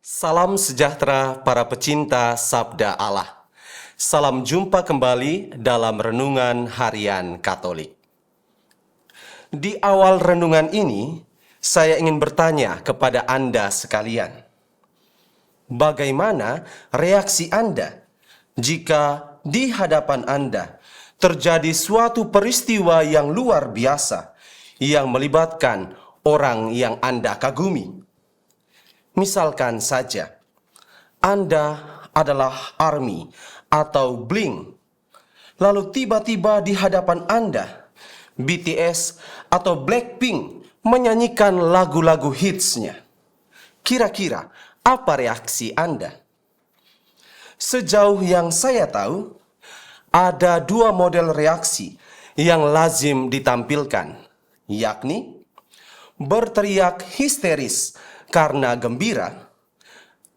Salam sejahtera para pecinta Sabda Allah. Salam jumpa kembali dalam Renungan Harian Katolik. Di awal renungan ini, saya ingin bertanya kepada Anda sekalian. Bagaimana reaksi Anda jika di hadapan Anda terjadi suatu peristiwa yang luar biasa yang melibatkan orang yang Anda kagumi? Misalkan saja, Anda adalah ARMY atau Blink, lalu tiba-tiba di hadapan Anda, BTS atau Blackpink menyanyikan lagu-lagu hitsnya. Kira-kira apa reaksi Anda? Sejauh yang saya tahu, ada dua model reaksi yang lazim ditampilkan, yakni berteriak histeris karena gembira,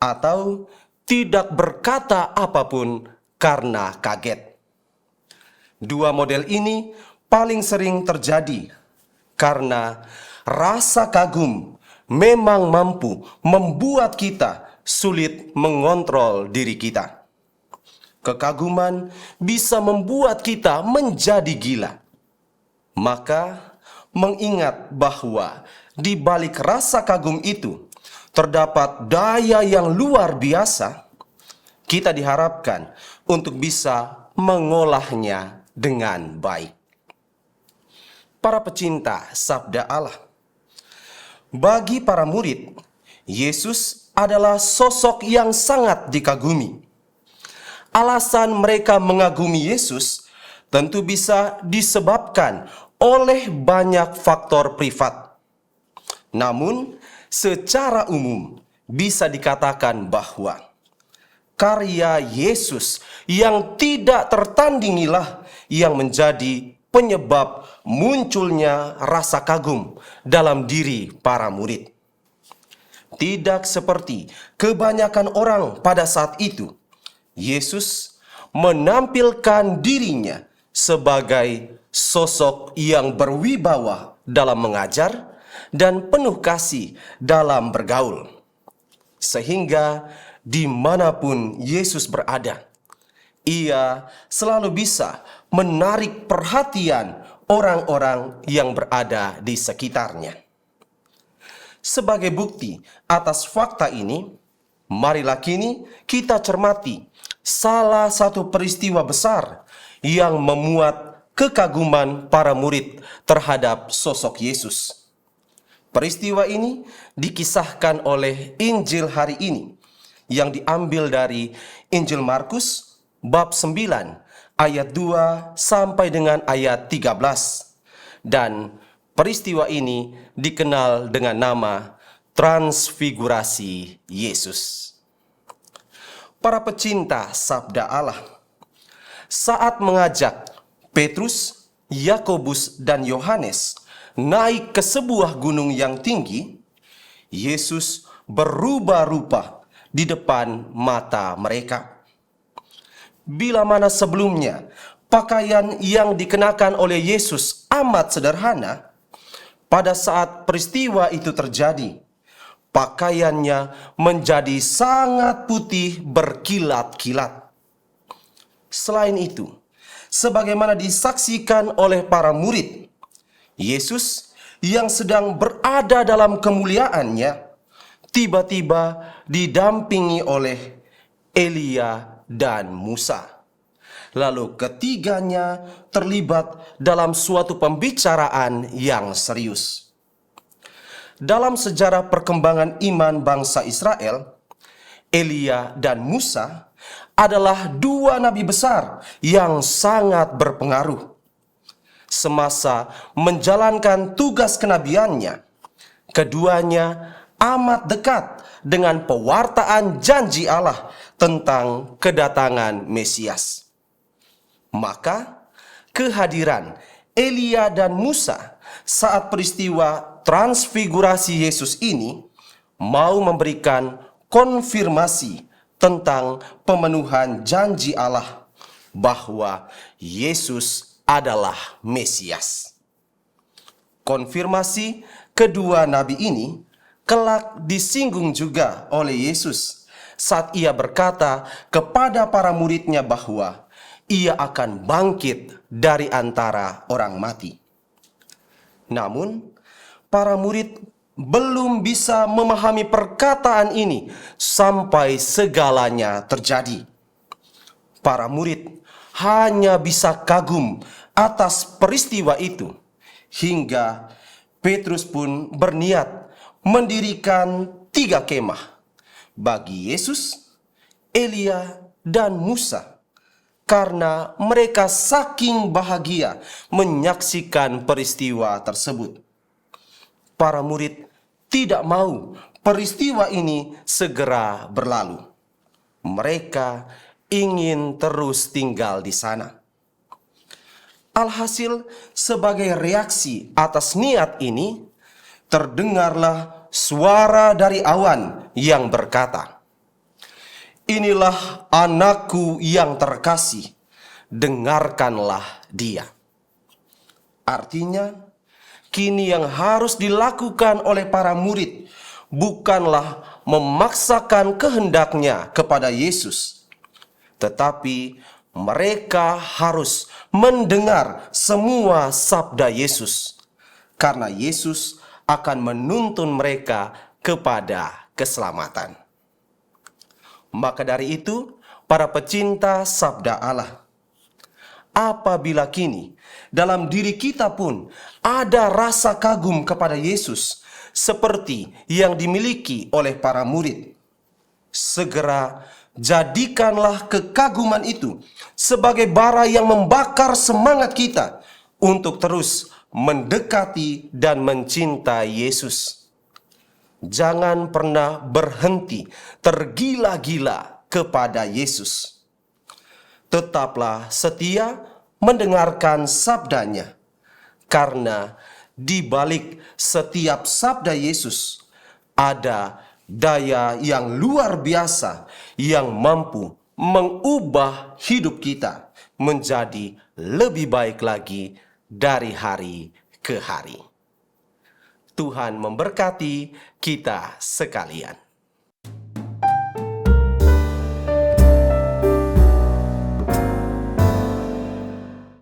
atau tidak berkata apapun karena kaget. Dua model ini paling sering terjadi karena rasa kagum memang mampu membuat kita sulit mengontrol diri kita. Kekaguman bisa membuat kita menjadi gila. Maka mengingat bahwa di balik rasa kagum itu terdapat daya yang luar biasa, kita diharapkan untuk bisa mengolahnya dengan baik. Para pecinta Sabda Allah, bagi para murid, Yesus adalah sosok yang sangat dikagumi. Alasan mereka mengagumi Yesus tentu bisa disebabkan oleh banyak faktor privat. Namun, secara umum bisa dikatakan bahwa karya Yesus yang tidak tertandingilah yang menjadi penyebab munculnya rasa kagum dalam diri para murid. Tidak seperti kebanyakan orang pada saat itu, Yesus menampilkan dirinya sebagai sosok yang berwibawa dalam mengajar dan penuh kasih dalam bergaul. Sehingga dimanapun Yesus berada, ia selalu bisa menarik perhatian orang-orang yang berada di sekitarnya. Sebagai bukti atas fakta ini, marilah kini kita cermati salah satu peristiwa besar yang memuat kekaguman para murid terhadap sosok Yesus. Peristiwa ini dikisahkan oleh Injil hari ini yang diambil dari Injil Markus bab 9 ayat 2 sampai dengan ayat 13. Dan peristiwa ini dikenal dengan nama Transfigurasi Yesus. Para pecinta Sabda Allah, saat mengajak Petrus, Yakobus, dan Yohanes naik ke sebuah gunung yang tinggi, Yesus berubah rupa di depan mata mereka. Bila mana sebelumnya pakaian yang dikenakan oleh Yesus amat sederhana, pada saat peristiwa itu terjadi, pakaiannya menjadi sangat putih berkilat-kilat. Selain itu, sebagaimana disaksikan oleh para murid, Yesus yang sedang berada dalam kemuliaannya tiba-tiba didampingi oleh Elia dan Musa. Lalu ketiganya terlibat dalam suatu pembicaraan yang serius. Dalam sejarah perkembangan iman bangsa Israel, Elia dan Musa adalah dua nabi besar yang sangat berpengaruh. Semasa menjalankan tugas kenabiannya, keduanya amat dekat dengan pewartaan janji Allah tentang kedatangan Mesias. Maka kehadiran Elia dan Musa saat peristiwa transfigurasi Yesus ini mau memberikan konfirmasi tentang pemenuhan janji Allah bahwa Yesus adalah Mesias. Konfirmasi kedua nabi ini kelak disinggung juga oleh Yesus saat ia berkata kepada para muridnya bahwa ia akan bangkit dari antara orang mati. Namun, para murid belum bisa memahami perkataan ini sampai segalanya terjadi. Para murid hanya bisa kagum atas peristiwa itu, hingga Petrus pun berniat mendirikan 3 kemah bagi Yesus, Elia, dan Musa, karena mereka saking bahagia menyaksikan peristiwa tersebut. Para murid tidak mau peristiwa ini segera berlalu. Mereka ingin terus tinggal di sana. Alhasil, sebagai reaksi atas niat ini, terdengarlah suara dari awan yang berkata, "Inilah anakku yang terkasih, dengarkanlah dia." Artinya, kini yang harus dilakukan oleh para murid bukanlah memaksakan kehendaknya kepada Yesus, tetapi mereka harus mendengar semua sabda Yesus, karena Yesus akan menuntun mereka kepada keselamatan. Maka dari itu, para pecinta sabda Allah, apabila kini dalam diri kita pun ada rasa kagum kepada Yesus seperti yang dimiliki oleh para murid, segera jadikanlah kekaguman itu sebagai bara yang membakar semangat kita untuk terus mendekati dan mencintai Yesus. Jangan pernah berhenti tergila-gila kepada Yesus. Tetaplah setia mendengarkan sabdanya, karena di balik setiap sabda Yesus ada daya yang luar biasa yang mampu mengubah hidup kita menjadi lebih baik lagi dari hari ke hari. Tuhan memberkati kita sekalian.